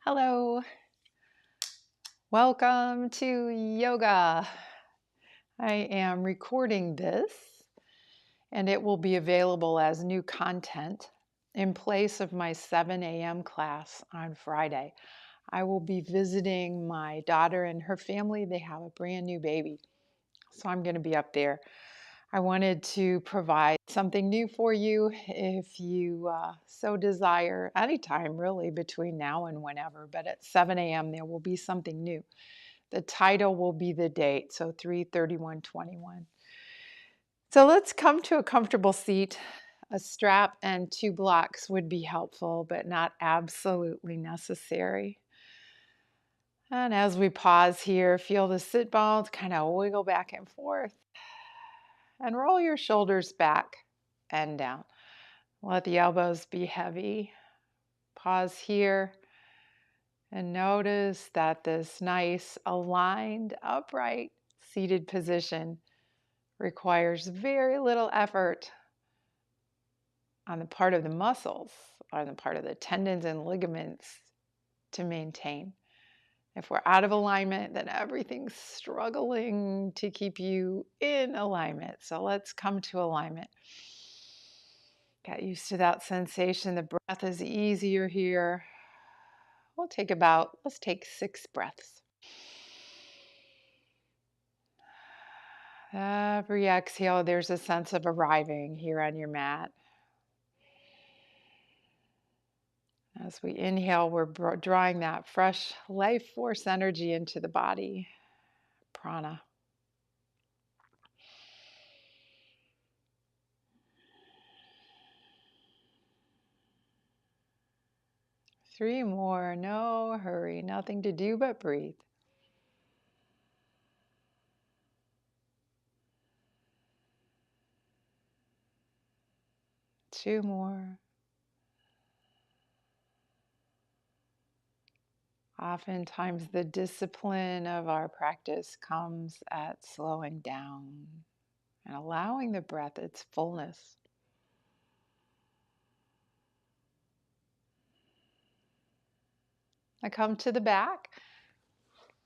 Hello, welcome to yoga. I am recording this and it will be available as new content in place of my 7 a.m. class on Friday. I will be visiting my daughter and her family. They have a brand new baby, so I'm going to be up there. I wanted to provide something new for you if you so desire, anytime really between now and whenever, but at 7 a.m. there will be something new. The title will be the date, so 3/31/21. So let's come to a comfortable seat. A strap and 2 blocks would be helpful, but not absolutely necessary. And as we pause here, feel the sit bones kind of wiggle back and forth. And roll your shoulders back and down. Let the elbows be heavy. Pause here and notice that this nice, aligned, upright, seated position requires very little effort on the part of the muscles, on the part of the tendons and ligaments to maintain. If we're out of alignment, then everything's struggling to keep you in alignment. So let's come to alignment. Get used to that sensation. The breath is easier here. Let's take 6 breaths. Every exhale, there's a sense of arriving here on your mat. As we inhale, we're drawing that fresh life force energy into the body, prana. Three more, no hurry, nothing to do but breathe. Two more. Oftentimes, the discipline of our practice comes at slowing down and allowing the breath its fullness. Now come to the back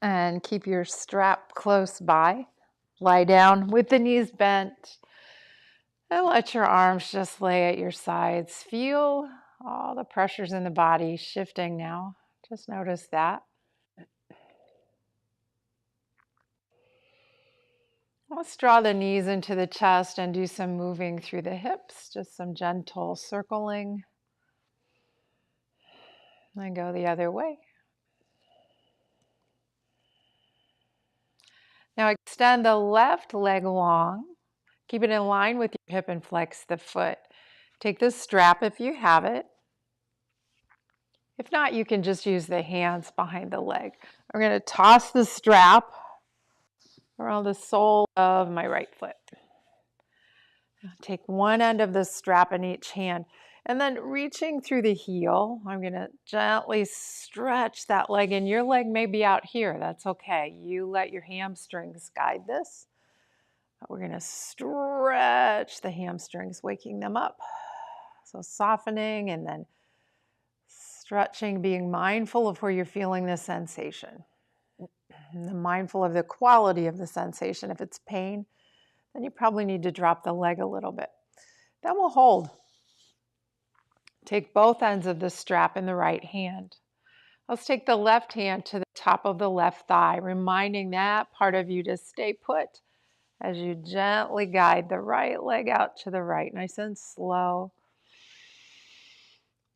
and keep your strap close by. Lie down with the knees bent and let your arms just lay at your sides. Feel all the pressures in the body shifting now. Just notice that. Let's draw the knees into the chest and do some moving through the hips, just some gentle circling. And go the other way. Now extend the left leg long. Keep it in line with your hip and flex the foot. Take the strap if you have it. If not, you can just use the hands behind the leg. I'm going to toss the strap around the sole of my right foot. Take one end of the strap in each hand. And then reaching through the heel, I'm going to gently stretch that leg. And your leg may be out here. That's okay. You let your hamstrings guide this. But we're going to stretch the hamstrings, waking them up. So softening and then stretching, being mindful of where you're feeling the sensation. And mindful of the quality of the sensation. If it's pain, then you probably need to drop the leg a little bit. Then we'll hold. Take both ends of the strap in the right hand. Let's take the left hand to the top of the left thigh, reminding that part of you to stay put as you gently guide the right leg out to the right, nice and slow.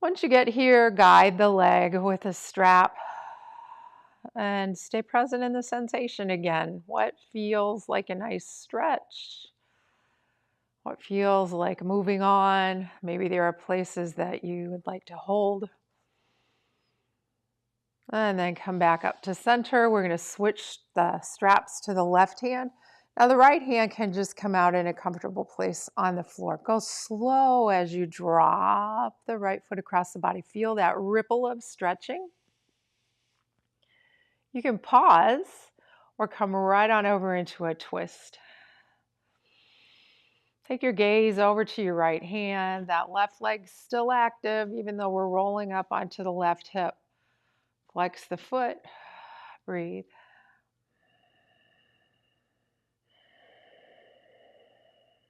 Once you get here, guide the leg with a strap and stay present in the sensation again. What feels like a nice stretch? What feels like moving on? Maybe there are places that you would like to hold. And then come back up to center. We're going to switch the straps to the left hand. Now the right hand can just come out in a comfortable place on the floor. Go slow as you drop the right foot across the body. Feel that ripple of stretching. You can pause or come right on over into a twist. Take your gaze over to your right hand. That left leg's still active, even though we're rolling up onto the left hip. Flex the foot. Breathe.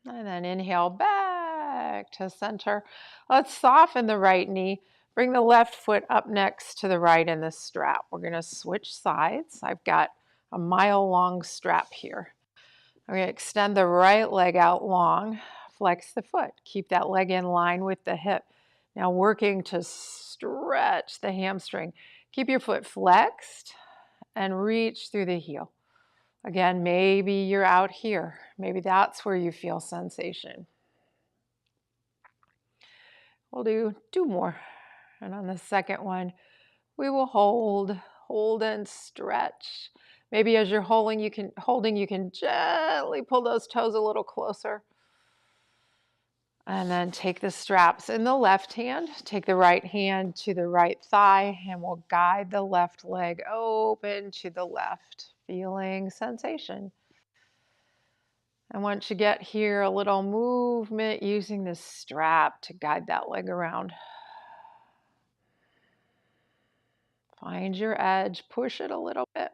And then inhale back to center. Let's soften the right knee. Bring the left foot up next to the right in the strap. We're going to switch sides. I've got a mile-long strap here. I'm going to extend the right leg out long. Flex the foot. Keep that leg in line with the hip. Now working to stretch the hamstring. Keep your foot flexed and reach through the heel. Again, maybe you're out here. Maybe that's where you feel sensation. We'll do two more. And on the second one, we will hold and stretch. Maybe as you're holding, you can gently pull those toes a little closer. And then take the straps in the left hand, take the right hand to the right thigh, and we'll guide the left leg open to the left, feeling sensation. And once you get here, a little movement using the strap to guide that leg around. Find your edge, push it a little bit.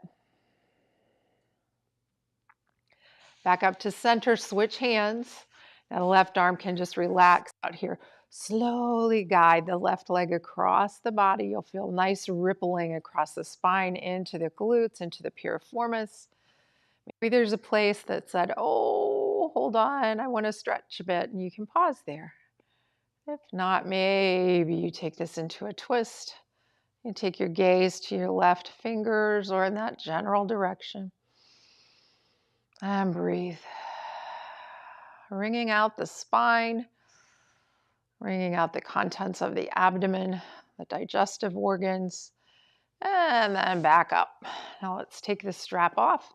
Back up to center, switch hands. Now the left arm can just relax out here. Slowly guide the left leg across the body. You'll feel nice rippling across the spine, into the glutes, into the piriformis. Maybe there's a place that said, oh, hold on, I want to stretch a bit, and you can pause there. If not, maybe you take this into a twist. You take your gaze to your left fingers or in that general direction. And breathe. Wringing out the spine, wringing out the contents of the abdomen, the digestive organs, and then back up. Now let's take the strap off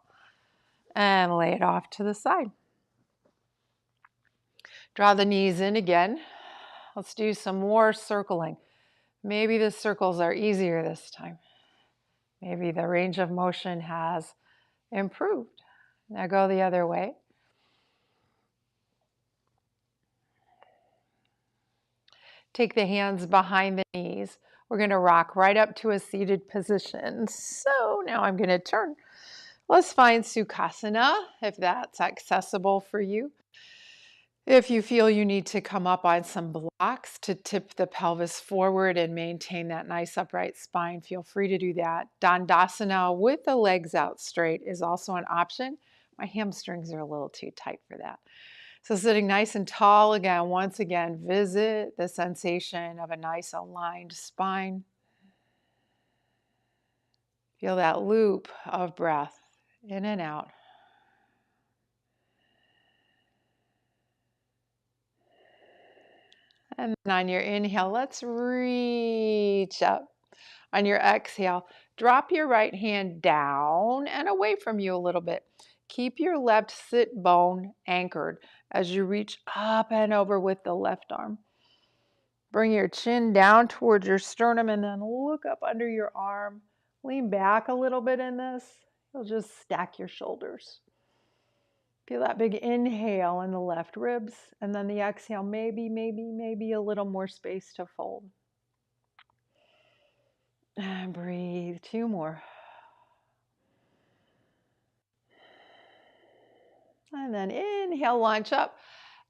and lay it off to the side. Draw the knees in again. Let's do some more circling. Maybe the circles are easier this time. Maybe the range of motion has improved. Now go the other way. Take the hands behind the knees. We're going to rock right up to a seated position. So now I'm going to turn. Let's find Sukhasana if that's accessible for you. If you feel you need to come up on some blocks to tip the pelvis forward and maintain that nice upright spine, feel free to do that. Dandasana with the legs out straight is also an option. My hamstrings are a little too tight for that. So sitting nice and tall again, once again, visit the sensation of a nice aligned spine. Feel that loop of breath in and out. And then on your inhale, let's reach up. On your exhale, drop your right hand down and away from you a little bit. Keep your left sit bone anchored as you reach up and over with the left arm. Bring your chin down towards your sternum and then look up under your arm. Lean back a little bit in this. You'll just stack your shoulders. Feel that big inhale in the left ribs, and then the exhale, maybe a little more space to fold. And breathe, two more. And then inhale, launch up.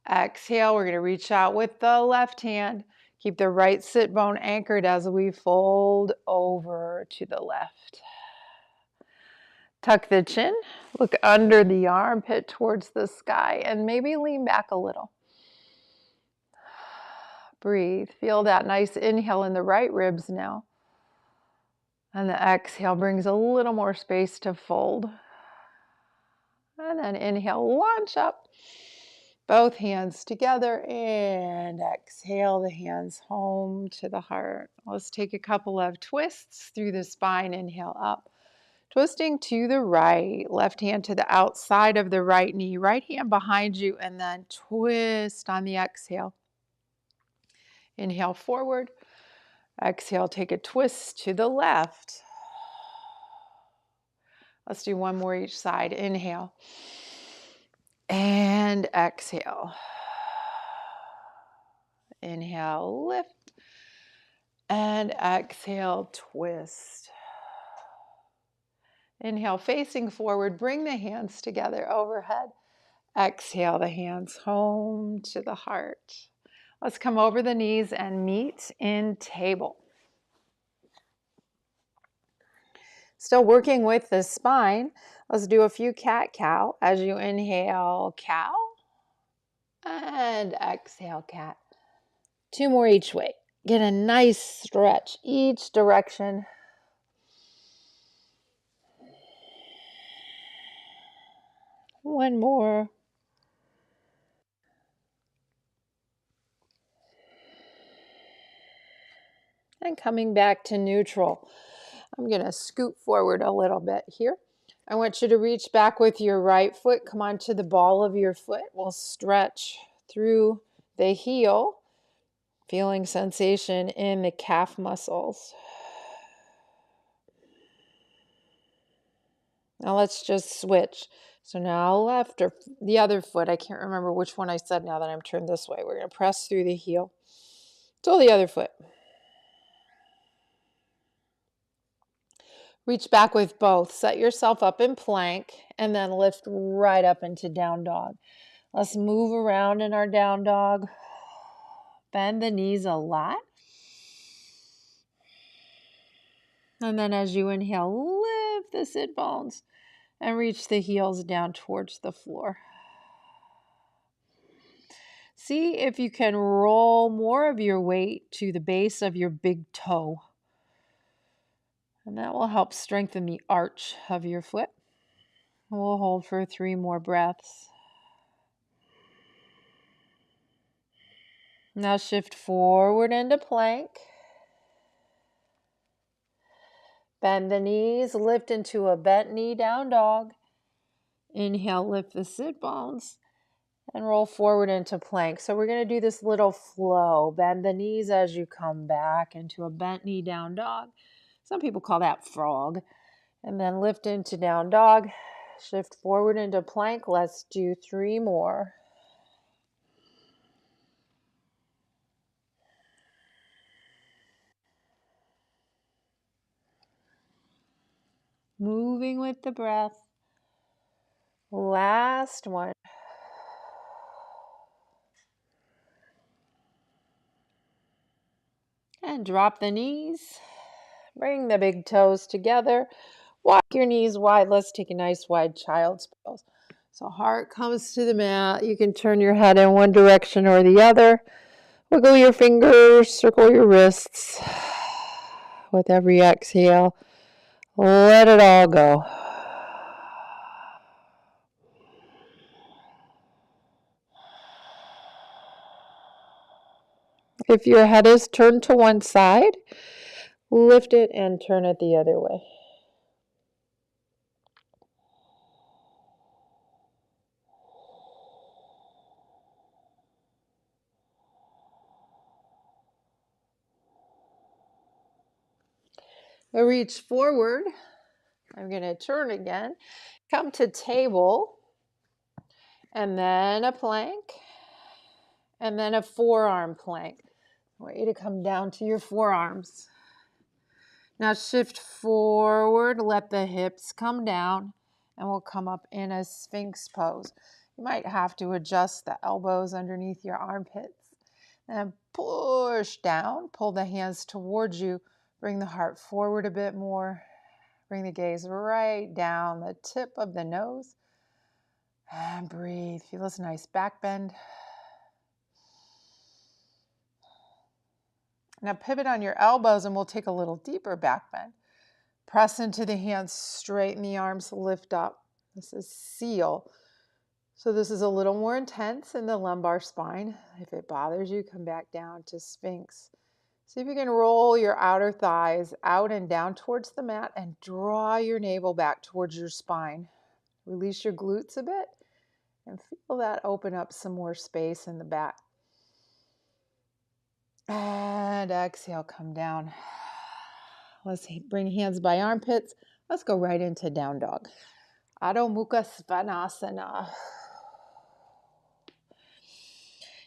Exhale, we're going to reach out with the left hand. Keep the right sit bone anchored as we fold over to the left. Tuck the chin, look under the armpit towards the sky, and maybe lean back a little. Breathe. Feel that nice inhale in the right ribs now. And the exhale brings a little more space to fold. And then inhale, launch up. Both hands together and exhale the hands home to the heart. Let's take a couple of twists through the spine. Inhale up. Twisting to the right, left hand to the outside of the right knee, right hand behind you, and then twist on the exhale. Inhale forward. Exhale, take a twist to the left. Let's do one more each side. Inhale. And exhale. Inhale, lift. And exhale, twist. Inhale, facing forward, bring the hands together overhead. Exhale the hands home to the heart. Let's come over the knees and meet in table. Still working with the spine. Let's do a few cat-cow. As you inhale, cow, and exhale, cat. 2 more each way. Get a nice stretch each direction. One more. And coming back to neutral. I'm going to scoot forward a little bit here. I want you to reach back with your right foot. Come onto the ball of your foot. We'll stretch through the heel, feeling sensation in the calf muscles. Now let's just switch. So now left or the other foot. I can't remember which one I said now that I'm turned this way. We're going to press through the heel. So the other foot. Reach back with both. Set yourself up in plank and then lift right up into down dog. Let's move around in our down dog. Bend the knees a lot. And then as you inhale, lift the sit bones and reach the heels down towards the floor. See if you can roll more of your weight to the base of your big toe. And that will help strengthen the arch of your foot. We'll hold for 3 more breaths. Now shift forward into plank. Bend the knees, lift into a bent knee down dog. Inhale, lift the sit bones and roll forward into plank. So we're going to do this little flow. Bend the knees as you come back into a bent knee down dog. Some people call that frog. And then lift into down dog. Shift forward into plank. Let's do 3 more. Moving with the breath. Last one. And drop the knees. Bring the big toes together. Walk your knees wide. Let's take a nice wide child's pose. So heart comes to the mat. You can turn your head in one direction or the other. Wiggle your fingers, circle your wrists. With every exhale, let it all go. If your head is turned to one side, lift it and turn it the other way. I reach forward. I'm going to turn again. Come to table. And then a plank. And then a forearm plank. I want you to come down to your forearms. Now shift forward. Let the hips come down. And we'll come up in a Sphinx pose. You might have to adjust the elbows underneath your armpits. And push down. Pull the hands towards you. Bring the heart forward a bit more. Bring the gaze right down the tip of the nose. And breathe. Feel this nice back bend. Now pivot on your elbows and we'll take a little deeper back bend. Press into the hands, straighten the arms, lift up. This is seal. So this is a little more intense in the lumbar spine. If it bothers you, come back down to Sphinx. See if you can roll your outer thighs out and down towards the mat and draw your navel back towards your spine. Release your glutes a bit and feel that open up some more space in the back. And exhale, come down. Let's bring hands by armpits. Let's go right into down dog. Adho Mukha Svanasana.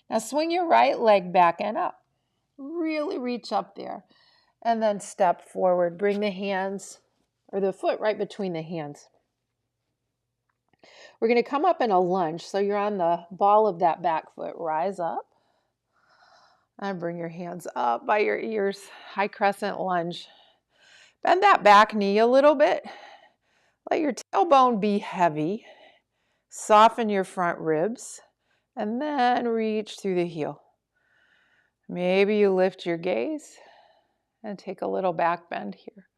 Now swing your right leg back and up. Really reach up there. And then step forward. Bring the hands or the foot right between the hands. We're going to come up in a lunge. So you're on the ball of that back foot. Rise up and bring your hands up by your ears. High crescent lunge. Bend that back knee a little bit. Let your tailbone be heavy. Soften your front ribs and then reach through the heel. Maybe you lift your gaze and take a little back bend here.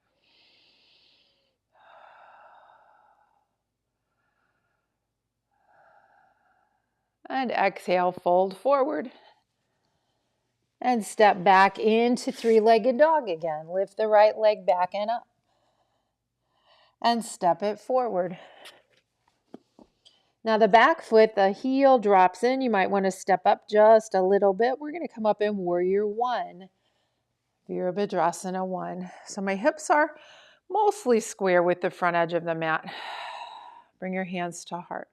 And exhale, fold forward. And step back into three-legged dog again. Lift the right leg back and up. And step it forward. Now the back foot, the heel drops in. You might want to step up just a little bit. We're going to come up in Warrior One. Virabhadrasana 1. So my hips are mostly square with the front edge of the mat. Bring your hands to heart.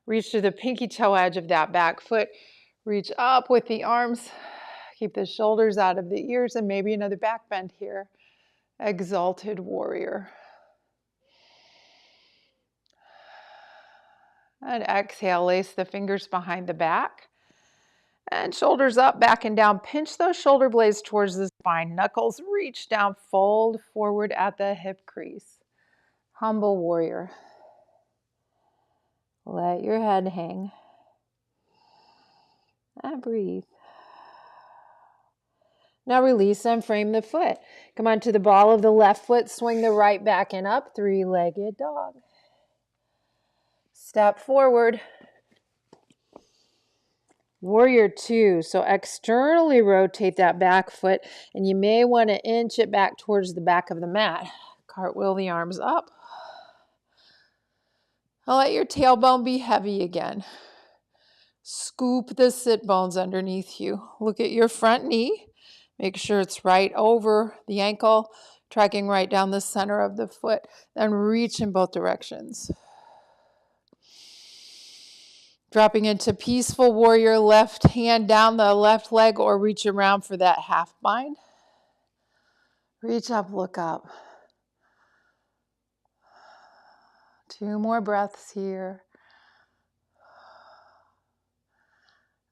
Reach to the pinky toe edge of that back foot. Reach up with the arms. Keep the shoulders out of the ears and maybe another back bend here. Exalted warrior. And exhale, lace the fingers behind the back. And shoulders up, back and down. Pinch those shoulder blades towards the spine. Knuckles reach down, fold forward at the hip crease. Humble warrior. Let your head hang. And breathe. Now release and frame the foot. Come on to the ball of the left foot. Swing the right back and up. Three-legged dog. Step forward. Warrior Two. So externally rotate that back foot. And you may want to inch it back towards the back of the mat. Cartwheel the arms up. I'll let your tailbone be heavy again. Scoop the sit bones underneath you. Look at your front knee. Make sure it's right over the ankle, tracking right down the center of the foot. Then reach in both directions. Dropping into peaceful warrior, left hand down the left leg or reach around for that half bind. Reach up, look up. 2 more breaths here.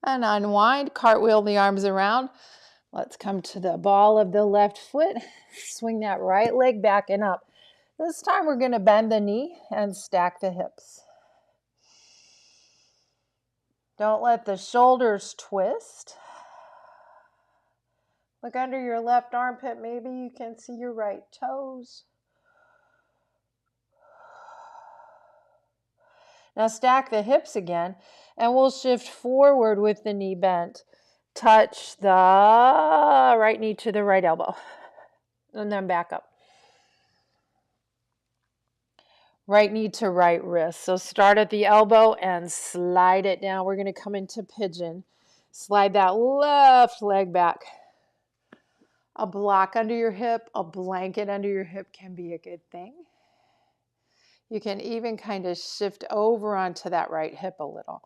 And unwind, cartwheel the arms around. Let's come to the ball of the left foot. Swing that right leg back and up. This time we're going to bend the knee and stack the hips. Don't let the shoulders twist. Look under your left armpit. Maybe you can see your right toes. Now stack the hips again, and we'll shift forward with the knee bent. Touch the right knee to the right elbow, and then back up. Right knee to right wrist. So start at the elbow and slide it down. We're going to come into pigeon. Slide that left leg back. A block under your hip, a blanket under your hip can be a good thing. You can even kind of shift over onto that right hip a little.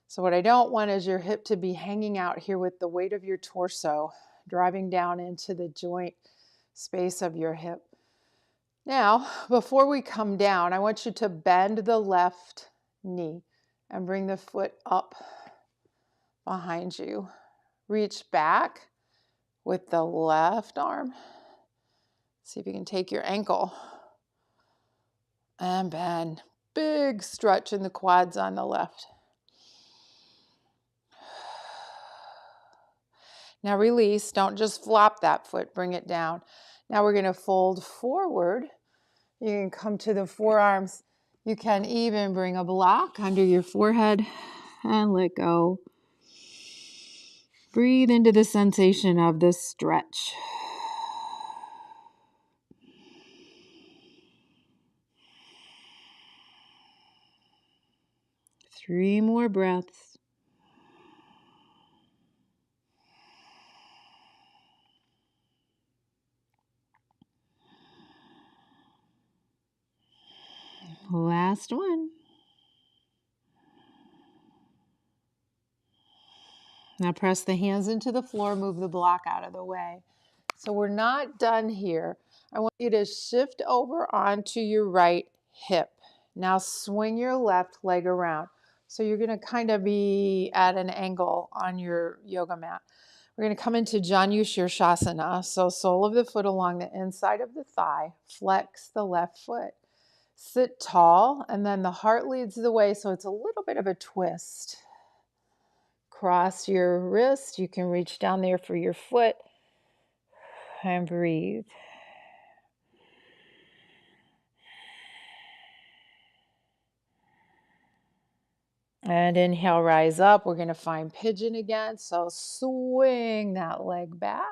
So what I don't want is your hip to be hanging out here with the weight of your torso, driving down into the joint space of your hip. Now, before we come down, I want you to bend the left knee and bring the foot up behind you. Reach back with the left arm. See if you can take your ankle and bend. Big stretch in the quads on the left. Now release. Don't just flop that foot. Bring it down. Now we're going to fold forward. You can come to the forearms. You can even bring a block under your forehead and let go. Breathe into the sensation of the stretch. Three more breaths. Last one. Now press the hands into the floor, move the block out of the way. So we're not done here. I want you to shift over onto your right hip. Now swing your left leg around. So you're going to kind of be at an angle on your yoga mat. We're going to come into Shavasana. So sole of the foot along the inside of the thigh. Flex the left foot. Sit tall, and then the heart leads the way, so it's a little bit of a twist. Cross your wrist. You can reach down there for your foot. And breathe. And inhale, rise up. We're going to find pigeon again. So swing that leg back.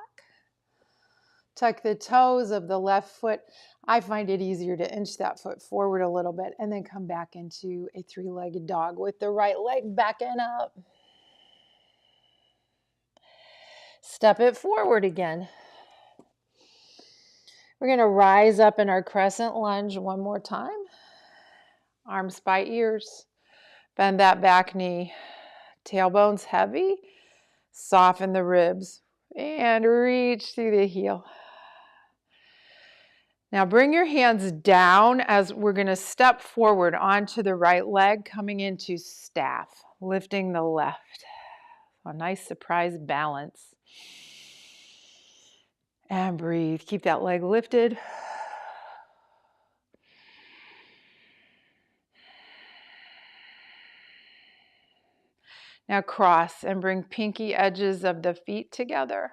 Tuck the toes of the left foot. I find it easier to inch that foot forward a little bit and then come back into a three-legged dog with the right leg back and up. Step it forward again. We're going to rise up in our crescent lunge one more time. Arms by ears. Bend that back knee. Tailbone's heavy. Soften the ribs and reach through the heel. Now bring your hands down as we're going to step forward onto the right leg, coming into staff, lifting the left. A nice surprise balance. And breathe. Keep that leg lifted. Now cross and bring pinky edges of the feet together.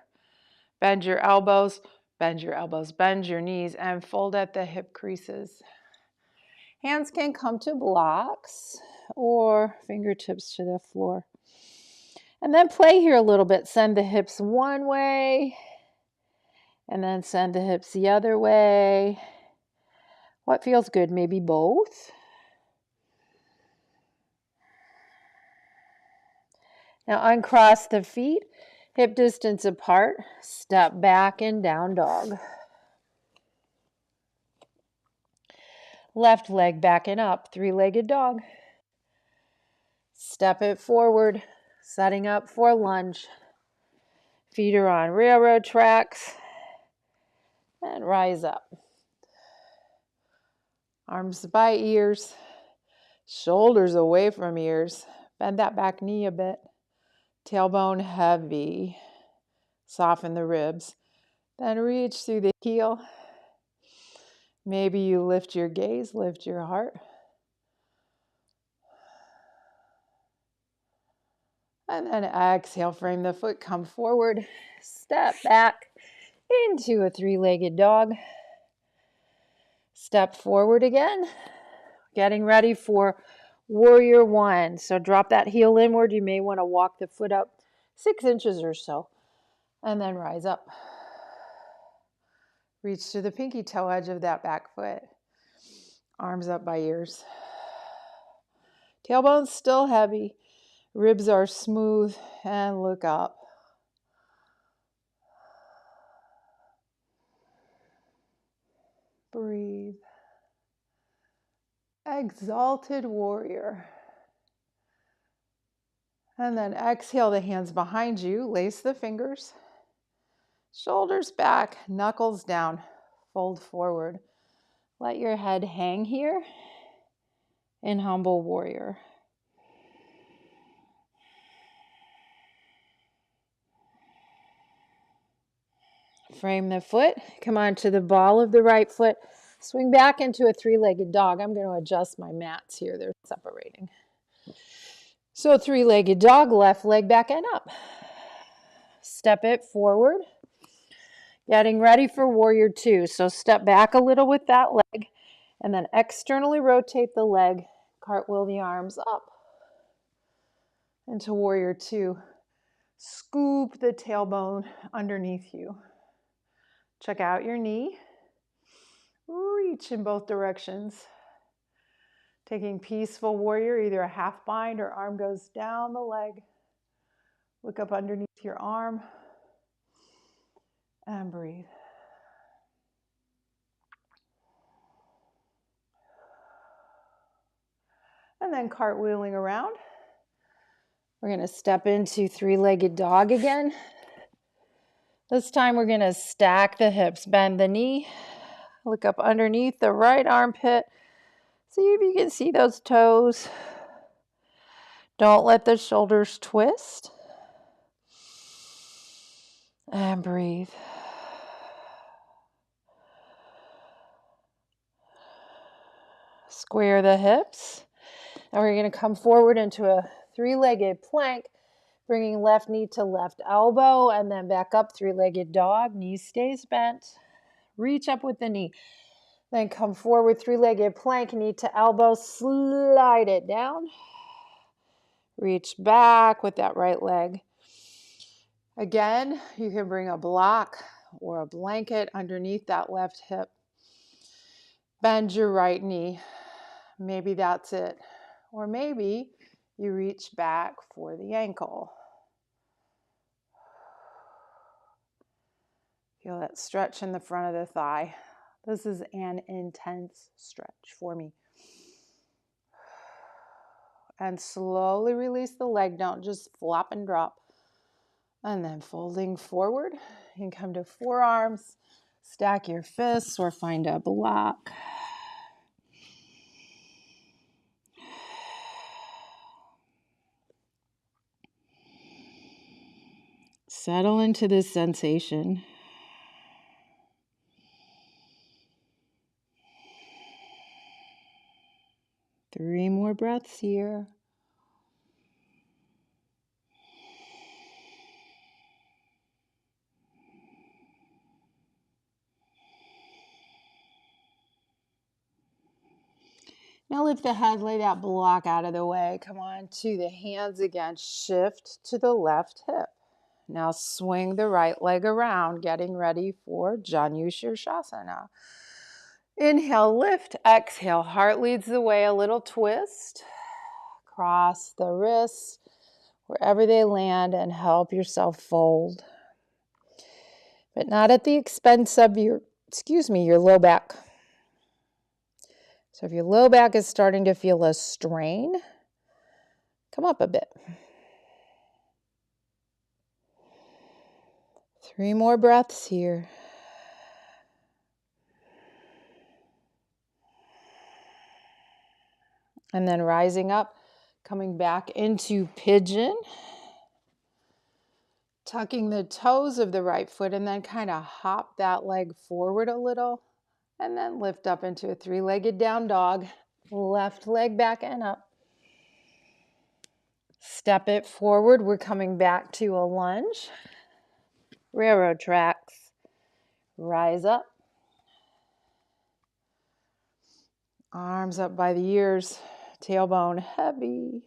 Bend your elbows, bend your knees, and fold at the hip creases. Hands can come to blocks or fingertips to the floor. And then play here a little bit. Send the hips one way and then send the hips the other way. What feels good? Maybe both. Now uncross the feet, hip distance apart. Step back in down dog. Left leg back and up, three-legged dog. Step it forward, setting up for lunge. Feet are on railroad tracks. And rise up. Arms by ears. Shoulders away from ears. Bend that back knee a bit. Tailbone heavy. Soften the ribs. Then reach through the heel. Maybe you lift your gaze, lift your heart. And then exhale, frame the foot, come forward. Step back into a three-legged dog. Step forward again. Getting ready for warrior one. So drop that heel inward. You may want to walk the foot up 6 inches or so. And then rise up. Reach to the pinky toe edge of that back foot. Arms up by ears. Tailbone's still heavy. Ribs are smooth. And look up. Breathe. Exalted warrior. And then exhale the hands behind you. Lace the fingers. Shoulders back, knuckles down. Fold forward. Let your head hang here in humble warrior. Frame the foot. Come on to the ball of the right foot. Swing back into a three-legged dog. I'm going to adjust my mats here. They're separating. So three-legged dog, left leg back and up. Step it forward. Getting ready for warrior two. So step back a little with that leg and then externally rotate the leg. Cartwheel the arms up into warrior two. Scoop the tailbone underneath you. Check out your knee. Reach in both directions. Taking peaceful warrior, either a half bind or arm goes down the leg. Look up underneath your arm and breathe. And then cartwheeling around. We're going to step into three-legged dog again. This time we're going to stack the hips, bend the knee, Look up underneath the right armpit. See if you can see those toes. Don't let the shoulders twist. And breathe. Square the hips. And we're going to come forward into a three-legged plank, bringing left knee to left elbow, and then back up, three-legged dog. Knee stays bent. Reach up with the knee. Then come forward, three-legged plank, knee to elbow, slide it down. Reach back with that right leg. Again, you can bring a block or a blanket underneath that left hip. Bend your right knee. Maybe that's it. Or maybe you reach back for the ankle. Feel that stretch in the front of the thigh. This is an intense stretch for me. And slowly release the leg. Don't just flop and drop. And then folding forward, you can come to forearms, stack your fists or find a block. Settle into this sensation. Three more breaths here. Now lift the head, lay that block out of the way. Come on to the hands again. Shift to the left hip. Now swing the right leg around, getting ready for Janu Shavasana. Inhale, lift. Exhale, heart leads the way. A little twist. Cross the wrists wherever they land and help yourself fold. But not at the expense of your low back. So if your low back is starting to feel a strain, come up a bit. 3 more breaths here. And then rising up, coming back into Pigeon. Tucking the toes of the right foot and then kind of hop that leg forward a little. And then lift up into a 3-legged down dog. Left leg back and up. Step it forward. We're coming back to a lunge. Railroad tracks. Rise up. Arms up by the ears. Tailbone heavy.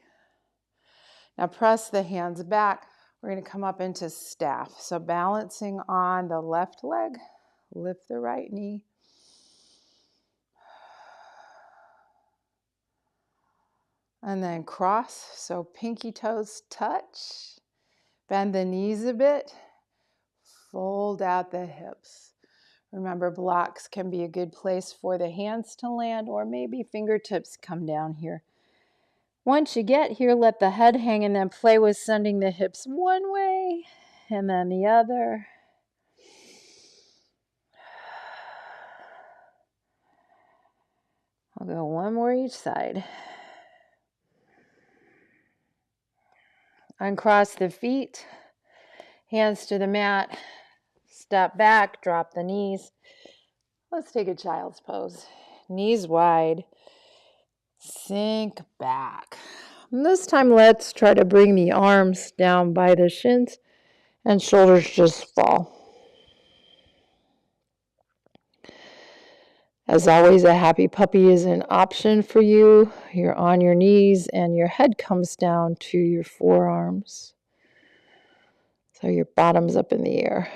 Now press the hands back. We're going to come up into staff. So balancing on the left leg. Lift the right knee. And then cross, so pinky toes touch. Bend the knees a bit. Fold out the hips. Remember, blocks can be a good place for the hands to land, or maybe fingertips come down here. Once you get here, let the head hang and then play with sending the hips one way and then the other. I'll go one more each side. Uncross the feet, hands to the mat, step back, drop the knees. Let's take a child's pose. Knees wide, sink back. And this time let's try to bring the arms down by the shins and shoulders just fall. As always, a happy puppy is an option for you. You're on your knees and your head comes down to your forearms. So your bottom's up in the air.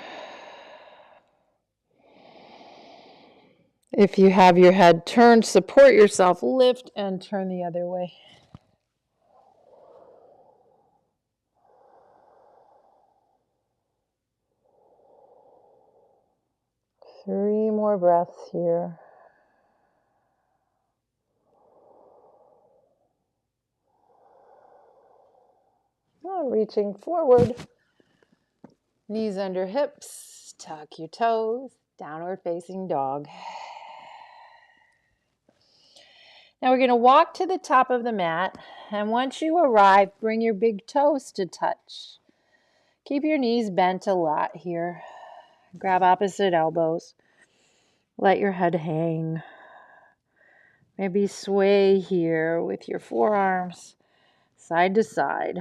If you have your head turned, support yourself, lift and turn the other way. Three more breaths here. Reaching forward, knees under hips, tuck your toes, downward facing dog. Now we're going to walk to the top of the mat, and once you arrive, bring your big toes to touch. Keep your knees bent a lot here. Grab opposite elbows. Let your head hang. Maybe sway here with your forearms side to side.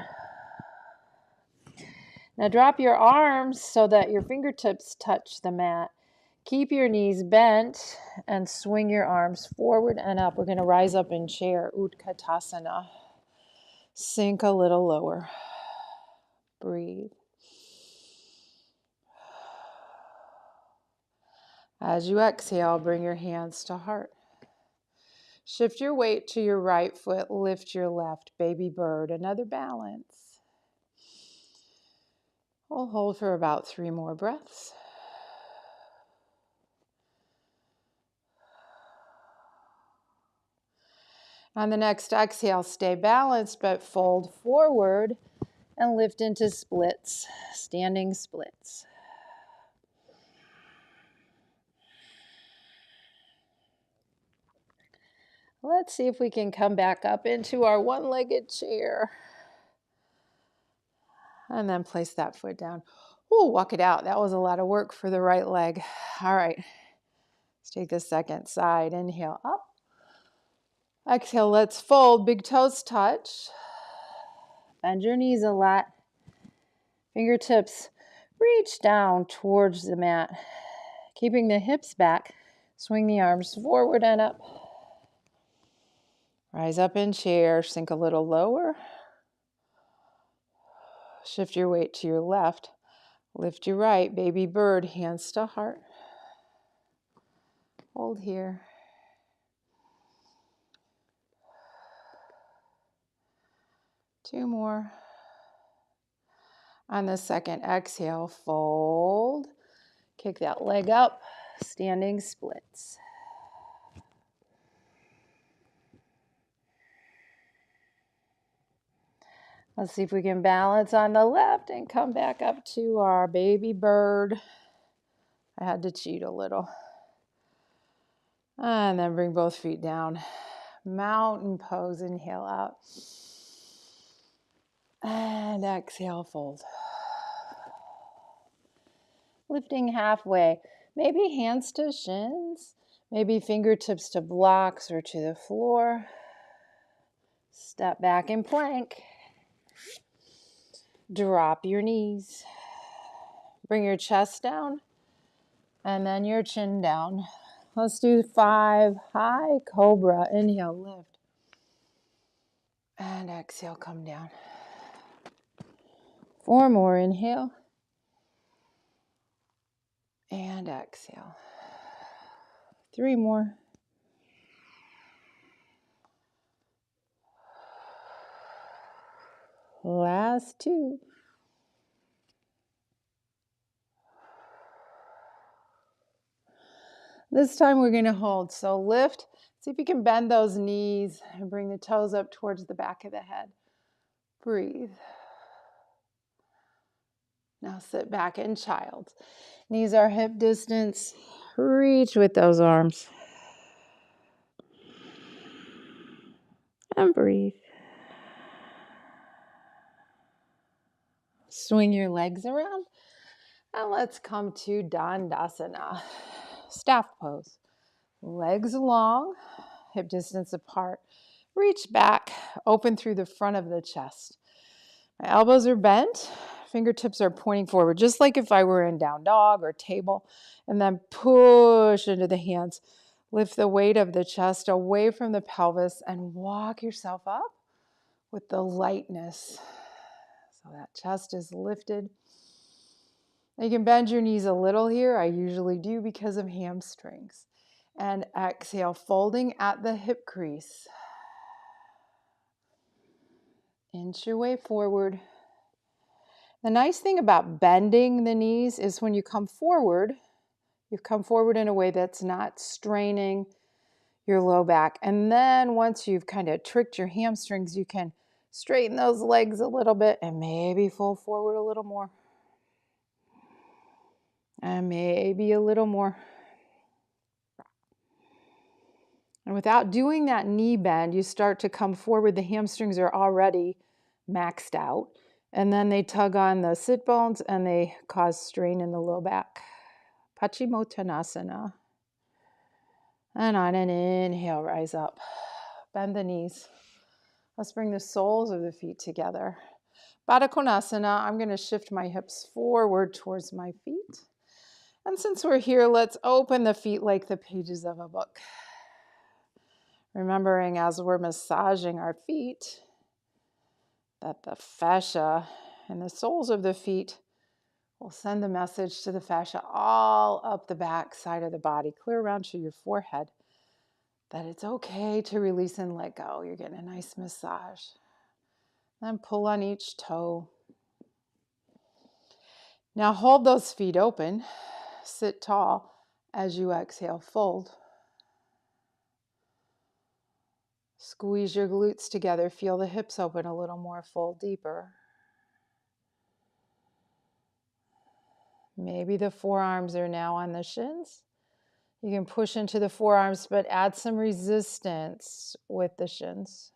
Now drop your arms so that your fingertips touch the mat. Keep your knees bent and swing your arms forward and up. We're going to rise up in chair, Utkatasana. Sink a little lower. Breathe. As you exhale, bring your hands to heart. Shift your weight to your right foot, lift your left, baby bird, another balance. We'll hold for about 3 more breaths. On the next exhale, stay balanced, but fold forward and lift into splits, standing splits. Let's see if we can come back up into our one-legged chair. And then place that foot down. Ooh, walk it out. That was a lot of work for the right leg. All right. Let's take the second side. Inhale up. Exhale, let's fold. Big toes touch. Bend your knees a lot. Fingertips reach down towards the mat. Keeping the hips back. Swing the arms forward and up. Rise up in chair. Sink a little lower. Shift your weight to your left. Lift your right. Baby bird. Hands to heart. Hold here. Two more. On the second exhale, fold. Kick that leg up. Standing splits. Let's see if we can balance on the left and come back up to our baby bird. I had to cheat a little. And then bring both feet down. Mountain pose. Inhale out. And exhale, fold. Lifting halfway. Maybe hands to shins. Maybe fingertips to blocks or to the floor. Step back in plank. Drop your knees. Bring your chest down and then your chin down. Let's do 5 high Cobra. Inhale, lift. And exhale, come down. 4 more. Inhale. And exhale. 3 more. Last 2. This time we're going to hold. So lift. See if you can bend those knees and bring the toes up towards the back of the head. Breathe. Now sit back in child's. Knees are hip distance. Reach with those arms. And breathe. Swing your legs around. And let's come to Dandasana. Staff pose. Legs long, hip distance apart. Reach back, open through the front of the chest. My elbows are bent, fingertips are pointing forward, just like if I were in down dog or table. And then push into the hands. Lift the weight of the chest away from the pelvis and walk yourself up with the lightness. So that chest is lifted. You can bend your knees a little here. I usually do because of hamstrings. And exhale, folding at the hip crease. Inch your way forward. The nice thing about bending the knees is when you come forward in a way that's not straining your low back. And then once you've kind of tricked your hamstrings, you can straighten those legs a little bit and maybe fold forward a little more. And maybe a little more. And And without doing that knee bend, you start to come forward. The hamstrings are already maxed out. And then they tug on the sit bones and they cause strain in the low back. Paschimottanasana. And on an inhale, rise up. Bend the knees. Let's bring the soles of the feet together. Baddha Konasana, I'm going to shift my hips forward towards my feet. And since we're here, let's open the feet like the pages of a book. Remembering as we're massaging our feet that the fascia and the soles of the feet will send the message to the fascia all up the back side of the body, clear around to your forehead, that it's okay to release and let go. You're getting a nice massage. Then pull on each toe. Now hold those feet open. Sit tall. As you exhale, fold. Squeeze your glutes together. Feel the hips open a little more. Fold deeper. Maybe the forearms are now on the shins. You can push into the forearms, but add some resistance with the shins.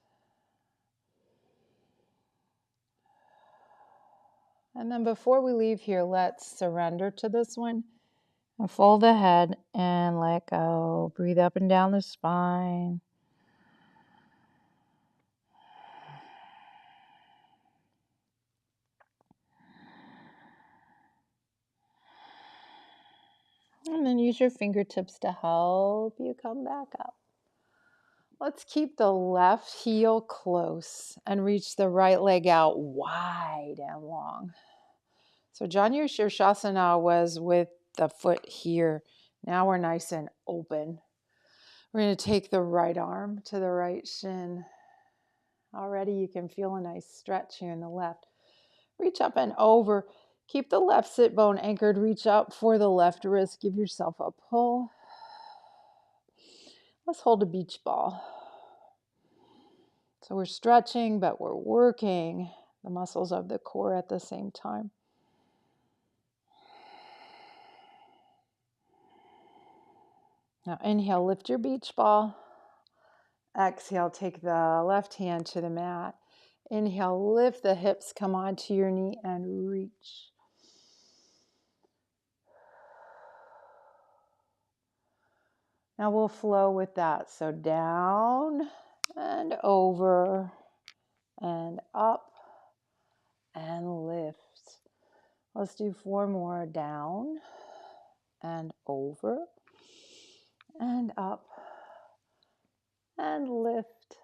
And then before we leave here, let's surrender to this one. And fold the head and let go. Breathe up and down the spine. And then use your fingertips to help you come back up. Let's keep the left heel close and reach the right leg out wide and long. So Janu Shavasana was with the foot here. Now we're nice and open. We're going to take the right arm to the right shin. Already you can feel a nice stretch here in the left. Reach up and over. Keep the left sit bone anchored. Reach up for the left wrist. Give yourself a pull. Let's hold a beach ball. So we're stretching, but we're working the muscles of the core at the same time. Now inhale, lift your beach ball. Exhale, take the left hand to the mat. Inhale, lift the hips, come onto your knee and reach. Now we'll flow with that. So down and over and up and lift. Let's do 4 more. Down and over and up and lift.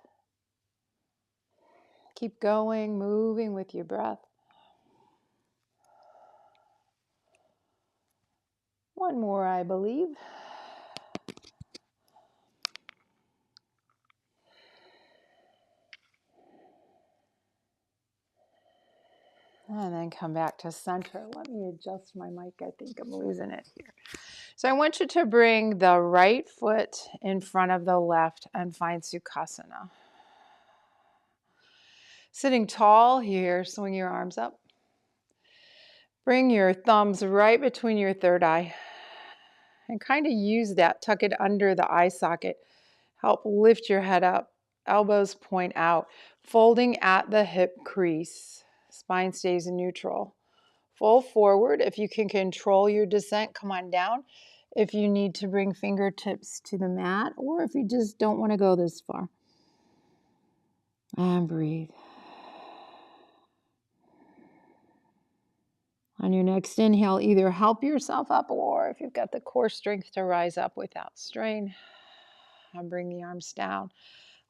Keep going, moving with your breath. 1 more, I believe. And then come back to center. Let me adjust my mic. I think I'm losing it here. So I want you to bring the right foot in front of the left and find Sukhasana. Sitting tall here, swing your arms up. Bring your thumbs right between your third eye. And kind of use that, tuck it under the eye socket. Help lift your head up. Elbows point out. Folding at the hip crease. Spine stays neutral. Fold forward. If you can control your descent, come on down. If you need to bring fingertips to the mat, or if you just don't want to go this far. And breathe. On your next inhale, either help yourself up, or if you've got the core strength to rise up without strain, and bring the arms down.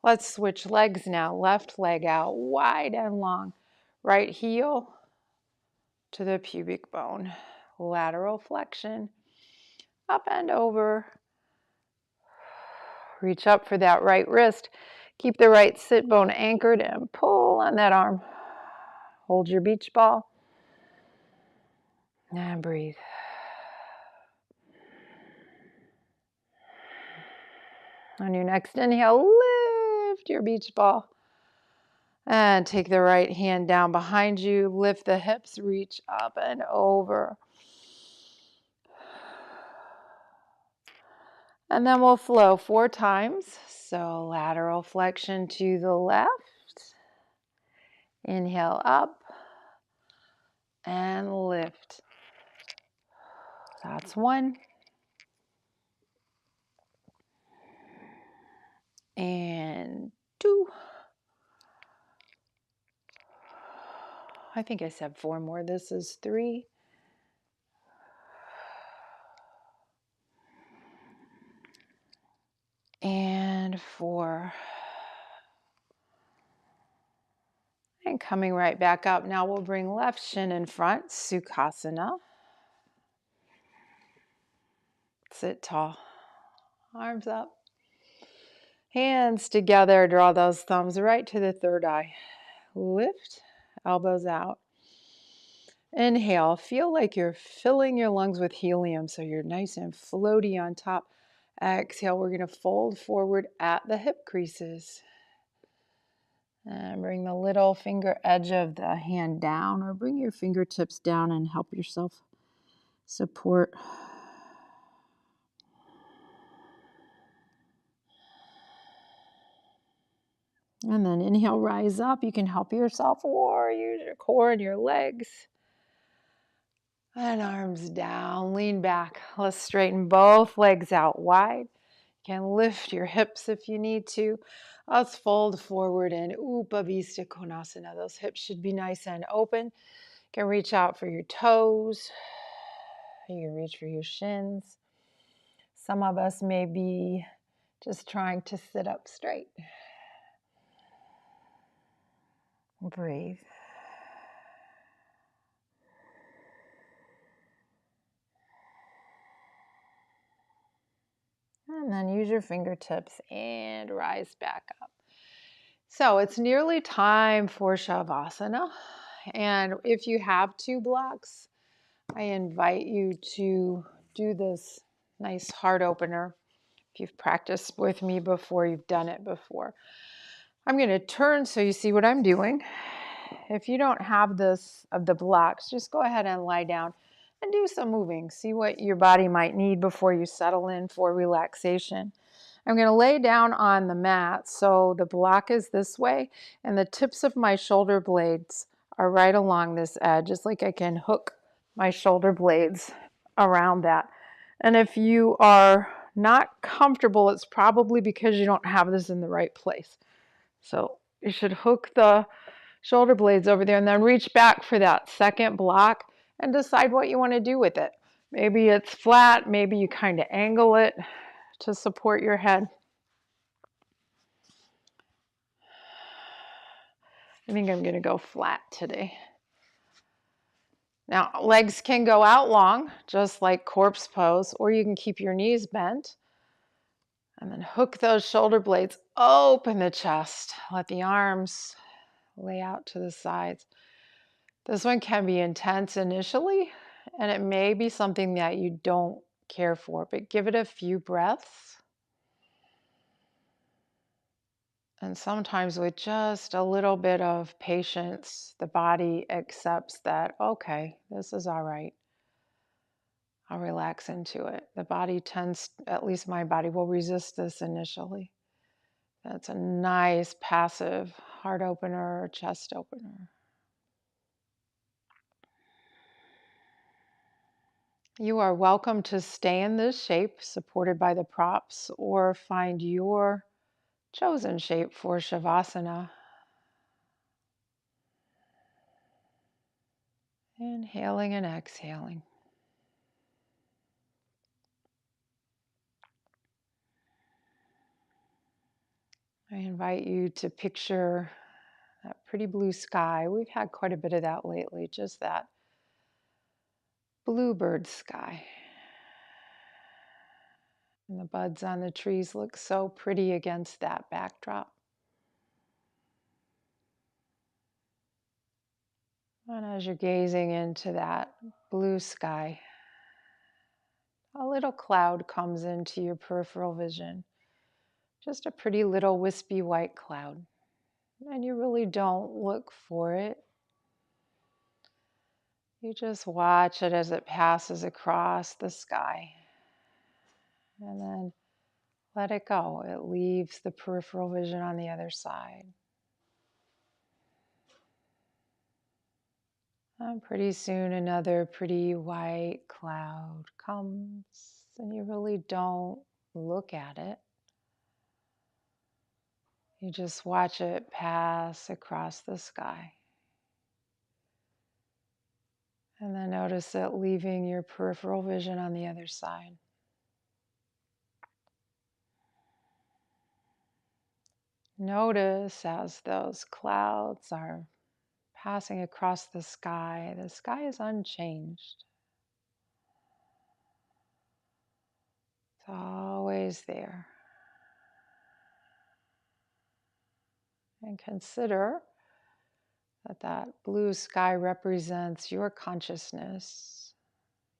Let's switch legs now. Left leg out, wide and long. Right heel to the pubic bone. Lateral flexion. Up and over. Reach up for that right wrist. Keep the right sit bone anchored and pull on that arm. Hold your beach ball. And breathe. On your next inhale, lift your beach ball. And take the right hand down behind you. Lift the hips, reach up and over. And then we'll flow 4 times. So lateral flexion to the left. Inhale up and lift. That's 1. And 2. I think I said 4 more. This is 3. And 4. And coming right back up. Now we'll bring left shin in front, Sukhasana. Sit tall. Arms up. Hands together, draw those thumbs right to the third eye. Lift, elbows out. Inhale, feel like you're filling your lungs with helium so you're nice and floaty on top. Exhale, we're going to fold forward at the hip creases. And bring the little finger edge of the hand down, or bring your fingertips down and help yourself support. And then inhale, rise up. You can help yourself or use your core and your legs. And arms down, lean back. Let's straighten both legs out wide. You can lift your hips if you need to. Let's fold forward in Upavista Konasana. Those hips should be nice and open. You can reach out for your toes. You can reach for your shins. Some of us may be just trying to sit up straight. Breathe. And then use your fingertips and rise back up. So it's nearly time for Shavasana. And if you have 2 blocks, I invite you to do this nice heart opener. If you've practiced with me before, you've done it before. I'm going to turn so you see what I'm doing. If you don't have this of the blocks, just go ahead and lie down and do some moving. See what your body might need before you settle in for relaxation. I'm going to lay down on the mat so the block is this way and the tips of my shoulder blades are right along this edge. It's like I can hook my shoulder blades around that. And if you are not comfortable, it's probably because you don't have this in the right place. So you should hook the shoulder blades over there and then reach back for that second block and decide what you want to do with it. Maybe it's flat, maybe you kind of angle it to support your head. I think I'm going to go flat today. Now, legs can go out long, just like corpse pose, or you can keep your knees bent. And then hook those shoulder blades, open the chest, let the arms lay out to the sides. This one can be intense initially, and it may be something that you don't care for, but give it a few breaths. And sometimes with just a little bit of patience, the body accepts that, okay, this is all right. I'll relax into it. The body tends, at least my body, will resist this initially. That's a nice passive heart opener, chest opener. You are welcome to stay in this shape, supported by the props, or find your chosen shape for Shavasana. Inhaling and exhaling. I invite you to picture that pretty blue sky. We've had quite a bit of that lately, just that bluebird sky. And the buds on the trees look so pretty against that backdrop. And as you're gazing into that blue sky, a little cloud comes into your peripheral vision. Just a pretty little wispy white cloud. And you really don't look for it. You just watch it as it passes across the sky. And then let it go. It leaves the peripheral vision on the other side. And pretty soon another pretty white cloud comes, and you really don't look at it. You just watch it pass across the sky. And then notice it leaving your peripheral vision on the other side. Notice as those clouds are passing across the sky is unchanged. It's always there. And consider that blue sky represents your consciousness,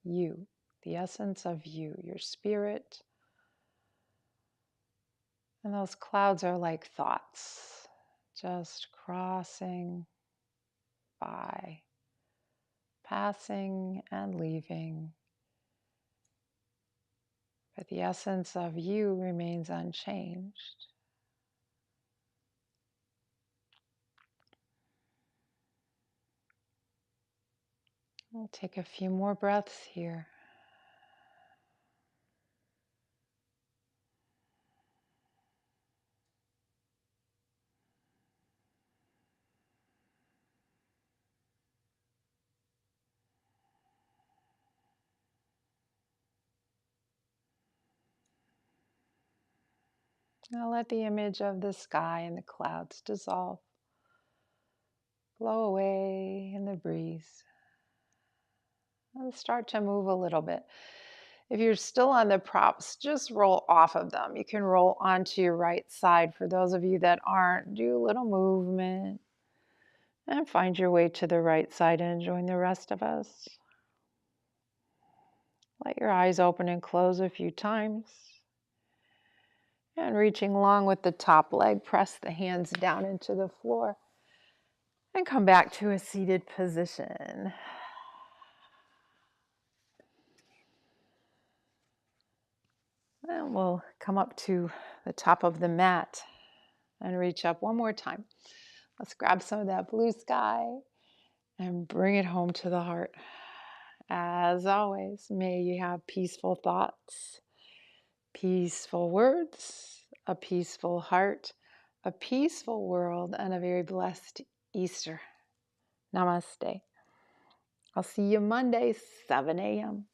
you, the essence of you, your spirit. And those clouds are like thoughts, just crossing by, passing and leaving. But the essence of you remains unchanged. We'll take a few more breaths here. Now let the image of the sky and the clouds dissolve, blow away in the breeze. And start to move a little bit. If you're still on the props, just roll off of them. You can roll onto your right side. For those of you that aren't, do a little movement and find your way to the right side and join the rest of us. Let your eyes open and close a few times. And reaching along with the top leg, press the hands down into the floor and come back to a seated position. And we'll come up to the top of the mat and reach up one more time. Let's grab some of that blue sky and bring it home to the heart. As always, may you have peaceful thoughts, peaceful words, a peaceful heart, a peaceful world, and a very blessed Easter. Namaste. I'll see you Monday, 7 a.m.